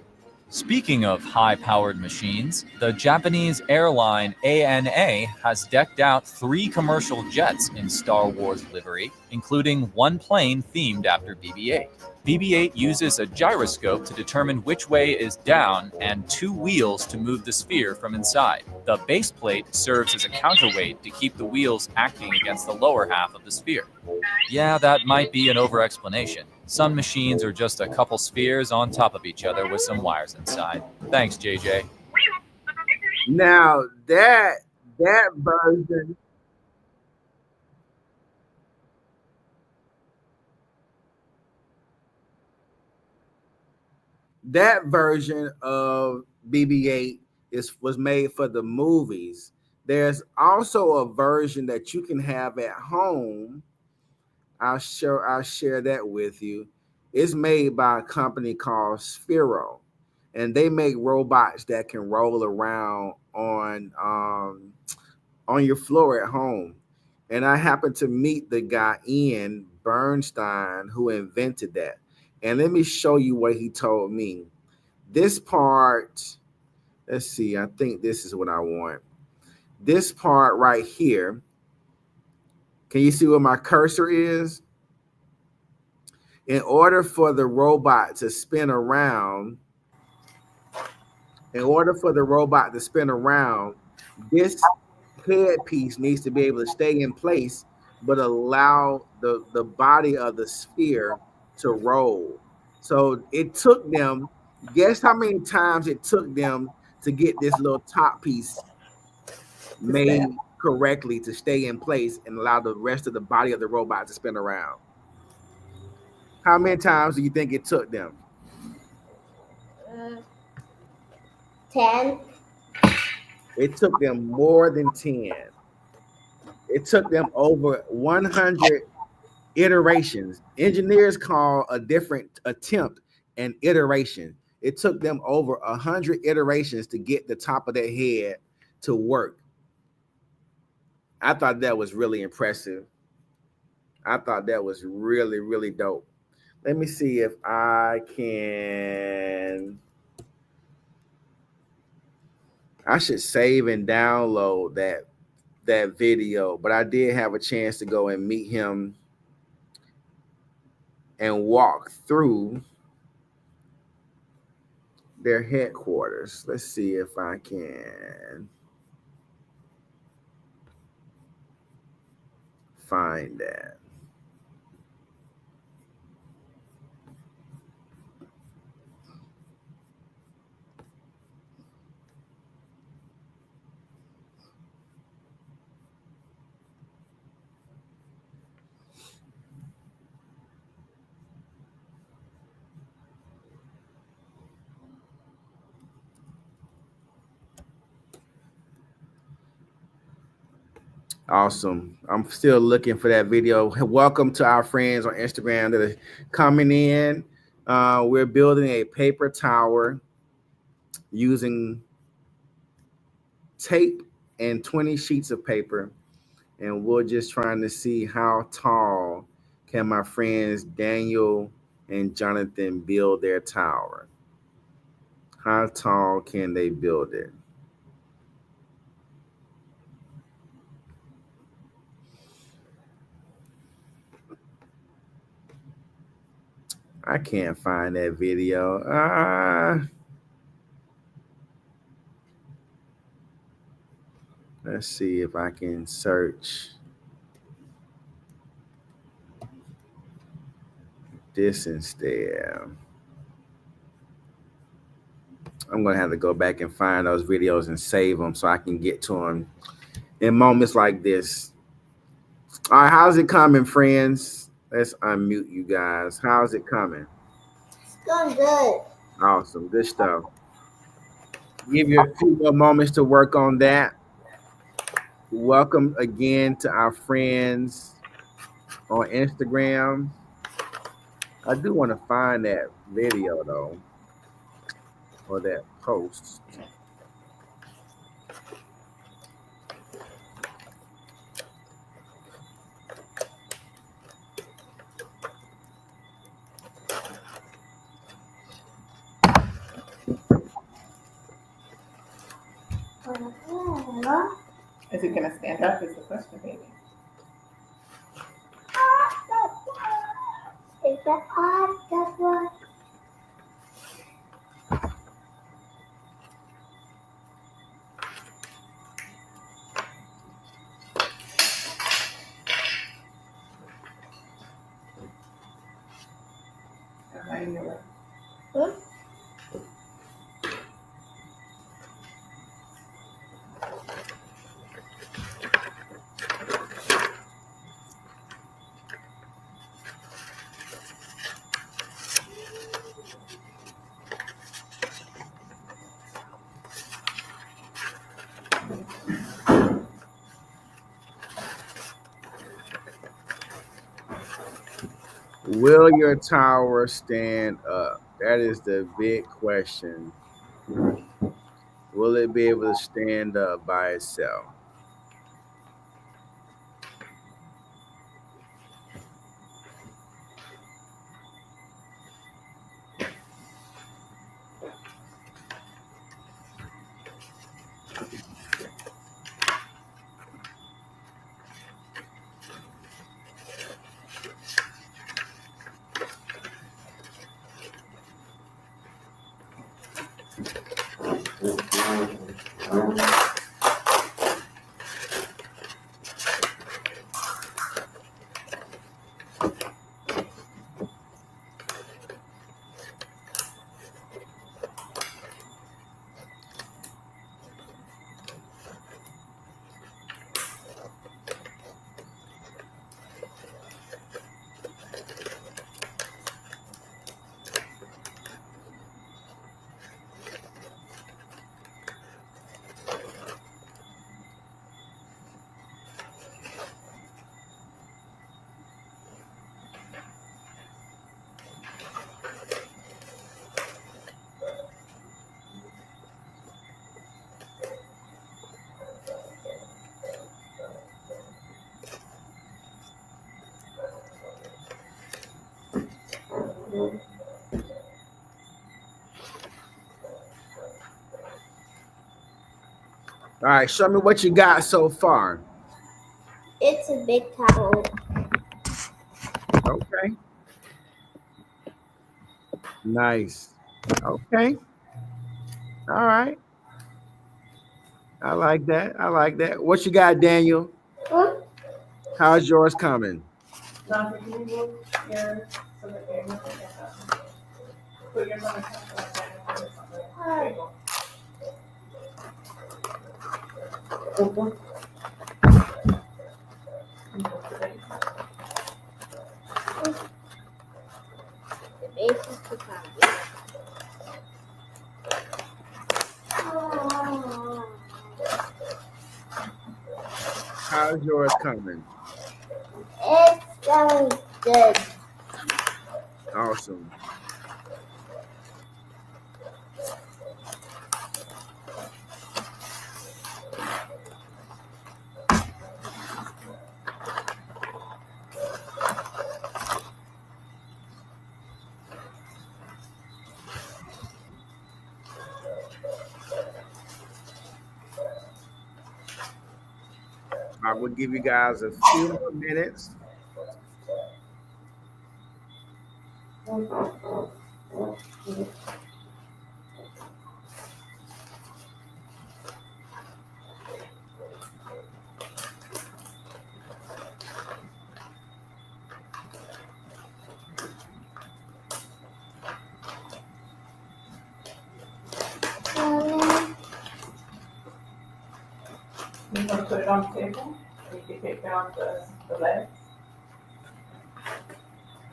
S10: Speaking of high-powered machines, the Japanese airline ANA has decked out 3 commercial jets in Star Wars livery, including one plane themed after BB-8. BB-8 uses a gyroscope to determine which way is down and 2 wheels to move the sphere from inside. The base plate serves as a counterweight to keep the wheels acting against the lower half of the sphere. Yeah, that might be an over-explanation. Some machines are just a couple spheres on top of each other with some wires inside. Thanks, JJ.
S6: Now that version, of BB-8 was made for the movies. There's also a version that you can have at home. I'll share that with you. It's made by a company called Sphero, and they make robots that can roll around on your floor at home. And I happened to meet the guy Ian Bernstein who invented that. And let me show you what he told me. This part, let's see, I think this is what I want. This part right here. Can you see where my cursor is? In order for the robot to spin around, this headpiece needs to be able to stay in place, but allow the body of the sphere to roll. So it took them, guess how many times it took them to get this little top piece made correctly to stay in place and allow the rest of the body of the robot to spin around. How many times do you think it took them?
S5: 10.
S6: It took them more than 10. It took them over 100 iterations. Engineers call a different attempt an iteration. It took them over 100 iterations to get the top of their head to work. I thought that was really impressive. I thought that was really, really dope. Let me see if I can. I should save and download that video, but I did have a chance to go and meet him and walk through their headquarters. Let's see if I can. find that. Awesome. I'm still looking for that video. Welcome to our friends on Instagram that are coming in. We're building a paper tower using tape and 20 sheets of paper. And we're just trying to see how tall can my friends Daniel and Jonathan build their tower. How tall can they build it? I can't find that video. Let's see if I can search this instead. I'm going to have to go back and find those videos and save them so I can get to them in moments like this. All right, how's it coming, friends? Let's unmute you guys. How's it coming?
S5: It's going good.
S6: Awesome. Good stuff. Give you a few more moments to work on that. Welcome again to our friends on Instagram. I do want to find that video, though, or that post.
S7: Is it going to stand up is the question, baby.
S5: Is that hard? That's what. Huh?
S6: Will your tower stand up? That is the big question. Will it be able to stand up by itself? All right, show me what you got so far.
S5: It's a big tower.
S6: Okay. Nice. Okay. All right. I like that. I like that. What you got, Daniel?
S5: Huh?
S6: How's yours coming?
S7: Jonathan, can you move yours so that they're not like that? Put yours on the table like that and put it on the table.
S5: The base is too complicated.
S6: How's yours coming?
S5: It's going good.
S6: Awesome. I will give you guys a few more minutes.
S7: You're gonna put it on the table, and you can take down the legs.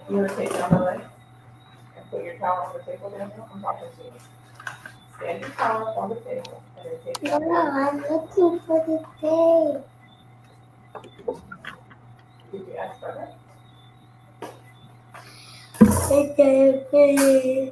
S7: You're gonna take down the legs and put your towel on the table, Daniel. I'm talking to you. Stand your towel up on the table and then take down the
S5: No,
S7: legs.
S5: I'm looking for the tape.
S7: Did you ask for that?
S5: Okay.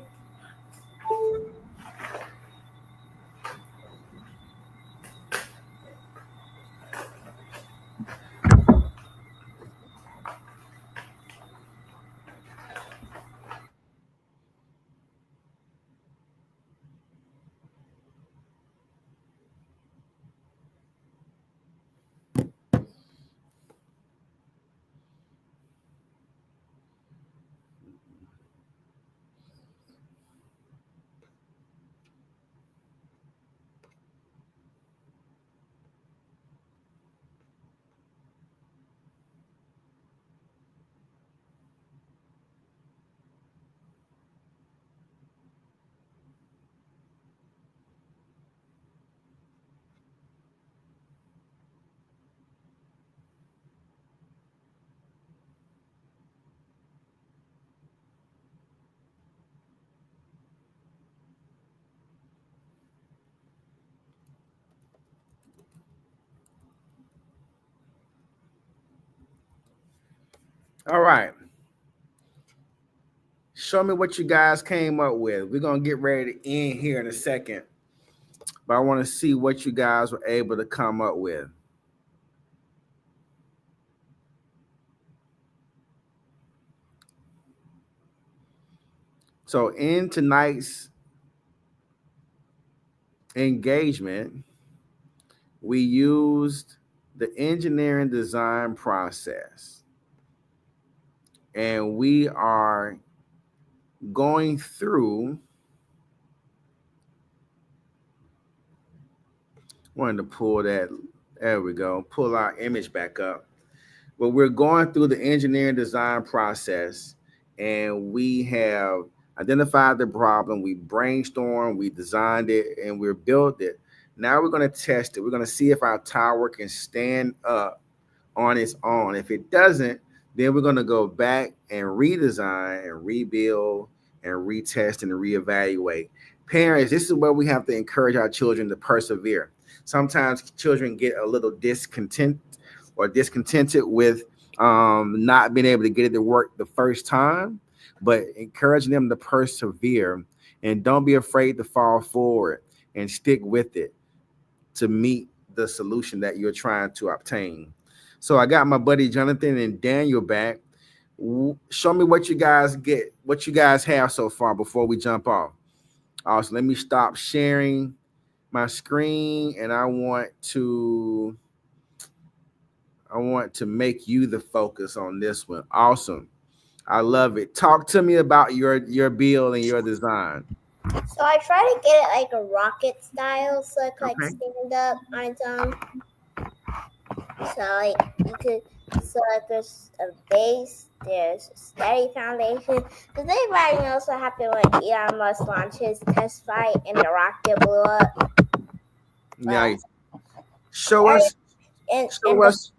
S6: All right. Show me what you guys came up with. We're going to get ready to end here in a second, but I want to see what you guys were able to come up with. So in tonight's engagement, we used the engineering design process, and we are going through, wanted to pull that, there we go, pull our image back up. But we're going through the engineering design process, and we have identified the problem, we brainstormed, we designed it, and we built it. Now we're going to test it. We're going to see if our tower can stand up on its own. If it doesn't, then we're going to go back and redesign and rebuild and retest and reevaluate. Parents, this is where we have to encourage our children to persevere. Sometimes children get a little discontented with not being able to get it to work the first time, but encouraging them to persevere and don't be afraid to fall forward and stick with it to meet the solution that you're trying to obtain. So I got my buddy Jonathan and Daniel back. Show me what you guys get, what you guys have so far before we jump off. Also, let me stop sharing my screen, and I want to make you the focus on this one. Awesome. I love it. Talk to me about your build and your design.
S5: So I try to get it like a rocket style, so it could like stand up on its own. So like you could So if there's a base, there's a steady foundation. Does anybody knows what happened when Elon Musk launched his test flight and the rocket blew up?
S6: Nice. Show
S5: And,
S6: us.
S5: and
S6: Show us.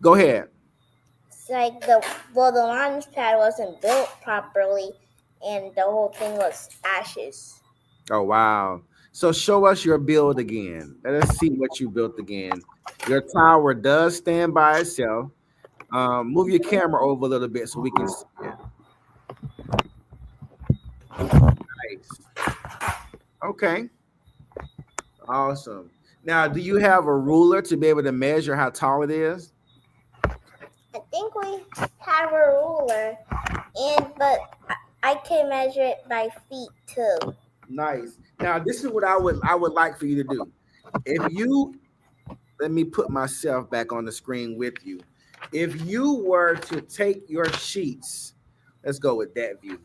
S6: Go ahead.
S5: It's like the launch pad wasn't built properly, and the whole thing was ashes.
S6: Oh, wow. So show us your build again. Let us see what you built again. Your tower does stand by itself. Move your camera over a little bit so we can see it. Nice. Okay. Awesome. Now, do you have a ruler to be able to measure how tall it is?
S5: I think we have a ruler, but I can measure it by feet too.
S6: Nice. Now, this is what I would like for you to do. If you let me put myself back on the screen with you. If you were to take your sheets, let's go with that view,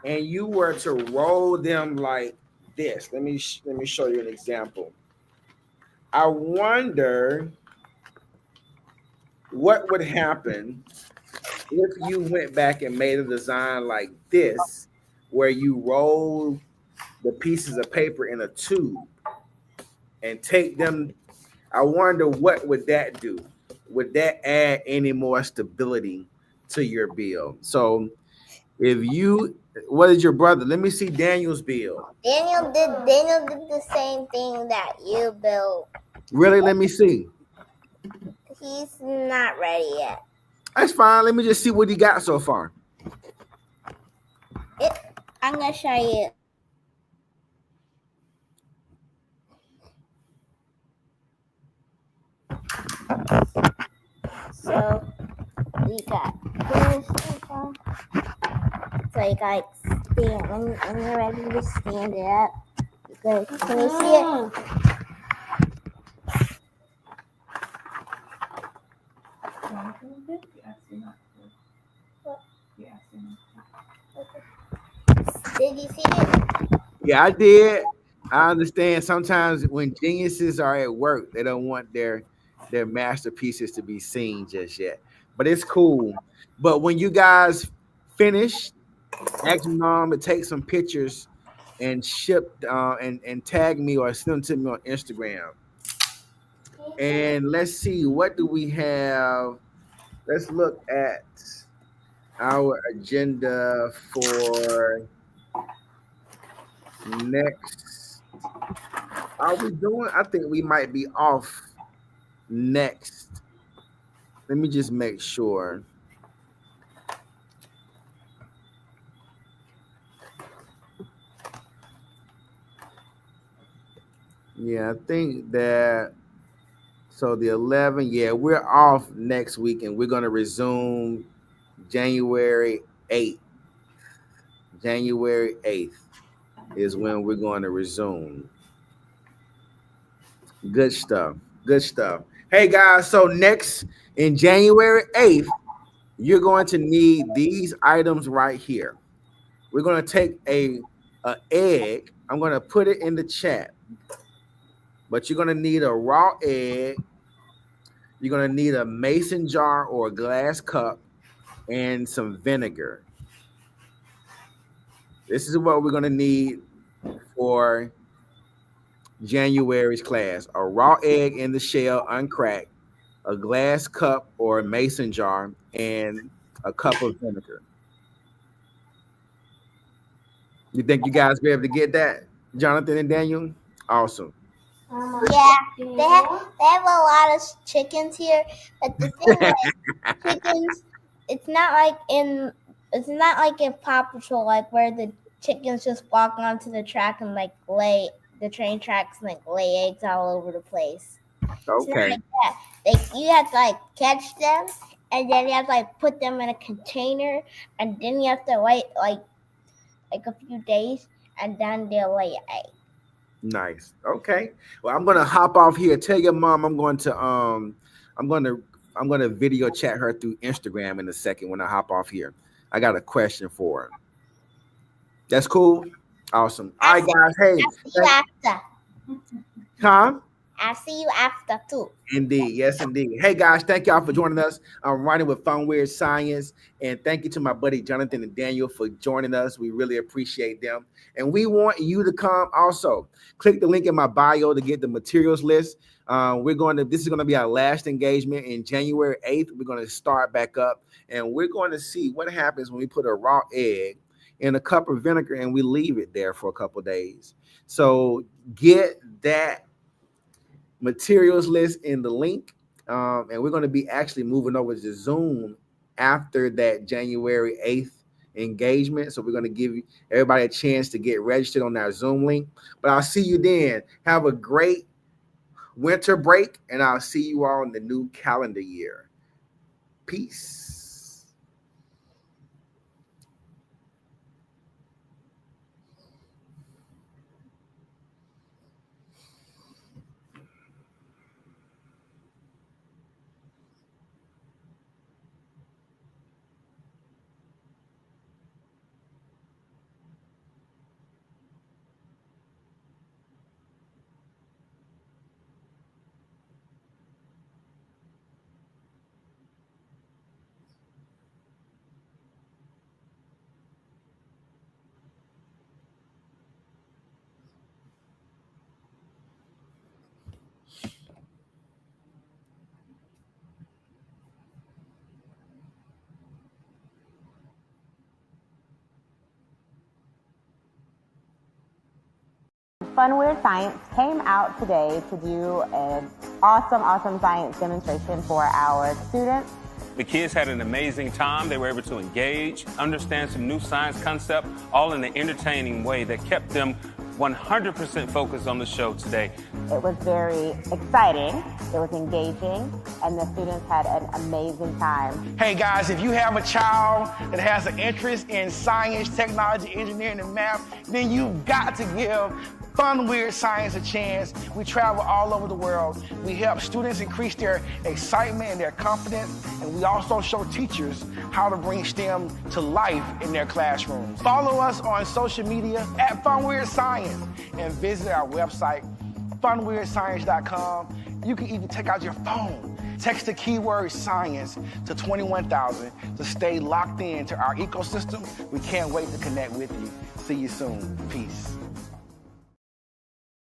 S6: and you were to roll them like this. Let me show you an example. I wonder what would happen if you went back and made a design like this, where you roll the pieces of paper in a tube and take them. I wonder what would that do? Would that add any more stability to your build? So if you, what is your brother? Let me see Daniel's build.
S5: Daniel did the same thing that you built.
S6: Really? Let me see.
S5: He's not ready yet.
S6: That's fine. Let me just see what he got so far.
S5: I'm gonna show you. So we got this. So you guys stand when you're ready to stand it up. Good. Can you see it? Did you see it?
S6: Yeah, I did. I understand sometimes when geniuses are at work, they don't want their masterpieces to be seen just yet. But it's cool. But when you guys finish, ask Mom to take some pictures and ship and tag me or send them to me on Instagram. And let's see, what do we have? Let's look at our agenda for next. Are we doing? I think we might be off next. Let me just make sure. Yeah, I think that. So the 11th, yeah, we're off next week, and we're going to resume January 8th. January 8th is when we're going to resume. Good stuff. Good stuff. Hey, guys, so next in January 8th, you're going to need these items right here. We're going to take a egg. I'm going to put it in the chat. But you're going to need a raw egg. You're going to need a mason jar or a glass cup and some vinegar. This is what we're going to need for January's class. A raw egg in the shell, uncracked, a glass cup or a mason jar, and a cup of vinegar. You think you guys be able to get that, Jonathan and Daniel? Awesome.
S5: Yeah, they have a lot of chickens here, but the thing is, chickens, it's not like in Paw Patrol, like where the chickens just walk onto the track and like lay the train tracks and like lay eggs all over the place.
S6: Okay.
S5: Like that. You have to like catch them, and then you have to like put them in a container, and then you have to wait like a few days, and then they'll lay eggs.
S6: Nice. Okay. Well, I'm gonna hop off here. Tell your mom I'm going to video chat her through Instagram in a second when I hop off here. I got a question for her. That's cool. Awesome. All right, guys. Hey. Huh?
S5: I'll see you after too.
S6: Indeed. Yes, indeed. Hey, guys, thank y'all for joining us. I'm Ronnie with Fun Weird Science. And thank you to my buddy Jonathan and Daniel for joining us. We really appreciate them. And we want you to come also. Click the link in my bio to get the materials list. This is going to be our last engagement in January 8th. We're going to start back up. And we're going to see what happens when we put a raw egg in a cup of vinegar and we leave it there for a couple of days. So get that materials list in the link, and we're going to be actually moving over to Zoom after that January 8th engagement. So we're going to give everybody a chance to get registered on that Zoom link. But I'll see you then. Have a great winter break, and I'll see you all in the new calendar year. Peace.
S11: Fun Weird Science came out today to do an awesome science demonstration for our students.
S12: The kids had an amazing time. They were able to engage, understand some new science concept, all in an entertaining way that kept them 100% focused on the show today.
S11: It was very exciting, it was engaging, and the students had an amazing time.
S13: Hey guys, if you have a child that has an interest in science, technology, engineering, and math, then you've got to give Fun Weird Science a chance. We travel all over the world. We help students increase their excitement and their confidence, and we also show teachers how to bring STEM to life in their classrooms. Follow us on social media at Fun Weird Science and visit our website, funweirdscience.com. You can even take out your phone, text the keyword science to 21,000 to stay locked in to our ecosystem. We can't wait to connect with you. See you soon. Peace.